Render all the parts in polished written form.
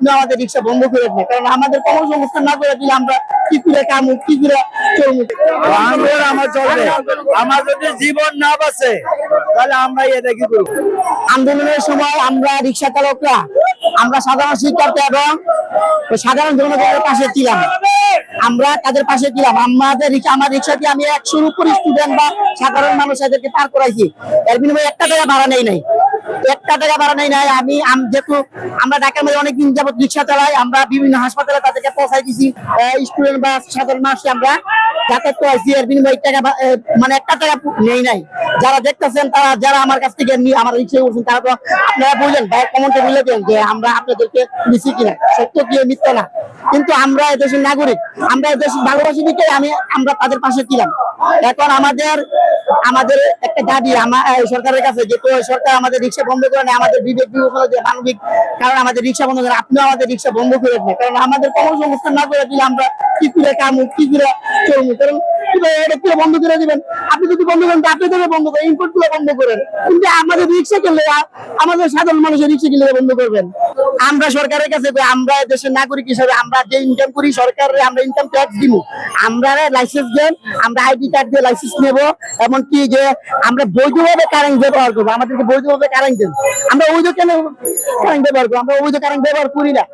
আমাদের রিক্সা বন্ধ করে দেয়, কারণ আমাদের কর্মসংস্থান না করে দিলে আমরা কি করে কামু কি করে চলবো। আমার চলবে, আমার যদি জীবন না বাঁচে তাহলে আমরা এটা কি করবো। আন্দোলনের সময় আমরা রিক্সা চালকরা, আমরা সাধারণ শিক্ষার্থী এবং সাধারণ জনগণের পাশে ছিলাম, আমরা তাদের পাশে ছিলাম। আমাদের আমার রিক্সাটি আমি 100-র উপর স্টুডেন্ট বা সাধারণ মানুষ এদেরকে পার করাইছি, এর বিনিময়ে 1 টাকা ভাড়া নেই নাই, 1 টাকা ভাড়া নেই নাই। আমি যেহেতু আমরা ঢাকার মধ্যে অনেকদিন যাবত রিক্সা চালাই, আমরা বিভিন্ন হাসপাতালে তাদেরকে পৌঁছাই দিছি, স্টুডেন্ট বা সাধারণ মানুষকে আমরা যাতায়াত করাইছি, এর বিনিময়ে 1 টাকা মানে 1 টাকা নেই নাই। যারা দেখতেছেন তারা, যারা আমার কাছ থেকে আমার রিক্সা করছেন, তারা তো আপনারা বললেন ভাই, কমেন্টে বলে দেন যে আমরা আপনাদেরকে নিছি কিনা, সত্য কি মিথ্যা না। কিন্তু আমরা দেশের নাগরিক, আমরা দেশের ভালোবাসি দিকে আমরা তাদের পাশে ছিলাম। এখন আমাদের একটা দাবি সরকারের কাছে, যে সরকার আমাদের রিক্সা বন্ধ করে নেয়, আমাদের বিবেক বিবেচনা যে মানবিক কারণ আমাদের রিক্সা বন্ধ করে, আপনিও আমাদের রিক্সা বন্ধ করে দেন, কারণ আমাদের কর্মসংস্থান না করে দিলে আমরা কি করে কামু কি করে চলবো। কারণ বন্ধ করে দিবেন, আপনি যদি বন্ধ করেন আপনি ধরে বন্ধ করেন, ইনপুট গুলো বন্ধ করেন, কিন্তু আমাদের রিক্সা কিনলে, আমাদের সাধারণ মানুষের রিক্সা কিনলে বন্ধ করবেন। আমরা সরকারের কাছে, আমরা দেশের নাগরিক হিসেবে আমরা যে ইনকাম করি, সরকারের আমরা ইনকাম ট্যাক্স দিব, আমরা লাইসেন্স দেন, আমরা আইডি কার্ড দিয়ে লাইসেন্স নেব, এমনকি যে আমরা বৈধভাবে কারেন্ট ব্যবহার করবো, আমাদেরকে বৈধভাবে কারেন্ট দেন। আমরা অবৈধ কেন কারেন্ট ব্যবহার করবো? আমরা অবৈধ কারেন্ট ব্যবহার করি না।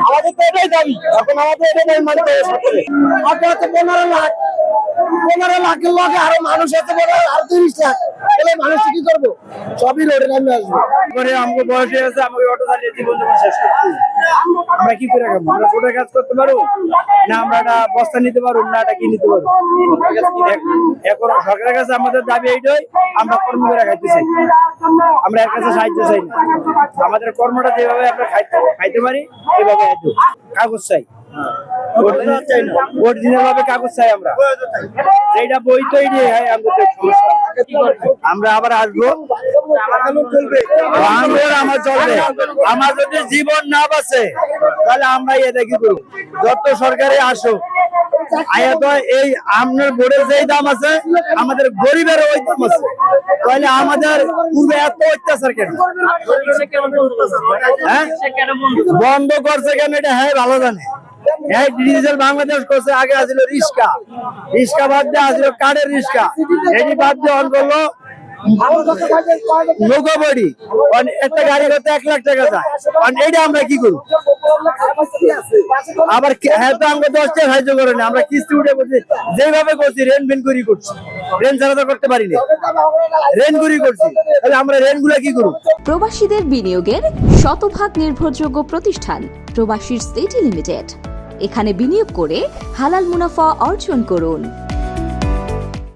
আমাদের তো এটাই দাবি, এখন আমাদের এটাই মানতে হবে। 15 লাখের লগে আরো মানুষ আছে, আর 30 লাখ, তাহলে মানুষ কি করবো? সবই রোডে নামে আসবে। আমাকে বয়স হয়ে গেছে, আমাকে অটো চালিয়ে জীবন শেষ করতে, আমরা কি করে খাবো? আমরা ছোট কাজ করতে পারবো না, আমরা একটা বস্তা নিতে পারবো না, এটা কি নিতে পারবো? এখন সরকারের কাছে আমাদের দাবি এইটাই, আমরা কর্ম করে খাইতে চাই, আমরা এর কাছে সাহায্য চাই না। আমাদের কর্মটা যেভাবে আমরা খাইতে পারি এইভাবে কাগজ চাই, অরিজিনাল ভাবে কাগজ চাই। আমরা যেটা বই তৈরি হয় আমরা আবার আসবো, আমার চলবে, আমার যদি জীবন না বাঁচে তাহলে আমরা এটা কি করবো। যত সরকারে আসুক, এই আপনার বোর্ডের যেই দাম আছে, আমাদের গরিবের ওই দাম আছে, তাহলে আমাদের পূর্বে এত অত্যাচার কেন? হ্যাঁ, বন্ধ করছে কেন এটা হ্যাঁ ভালো জানে। ডিজিটাল বাংলাদেশ করছে, আগে আসছিল রিক্সা বাদ দিয়ে আসছিল কার্ডের রিক্সা, এটি বাদ দিয়ে অন করলো নৌকাবাড়ি, একটা গাড়ি করতে 1 লাখ টাকা যায়। এইটা আমরা কি করবো? আবার হ্যাঁ তো আমরা 10 টাকা সাহায্য করে না, আমরা কিস্তি উঠে করছি, যেভাবে করছি রেন বেন করি করছি, রেন ছাড়া তো করতে পারি না, রেন করি করছি, তাহলে আমরা রেন গুলা কি করবো? প্রবাসীদের বিনিয়োগের শতভাগ নির্ভরযোগ্য প্রতিষ্ঠান প্রবাসী সিটি লিমিটেড। এখানে বিনিয়োগ করে হালাল মুনাফা অর্জন করুন।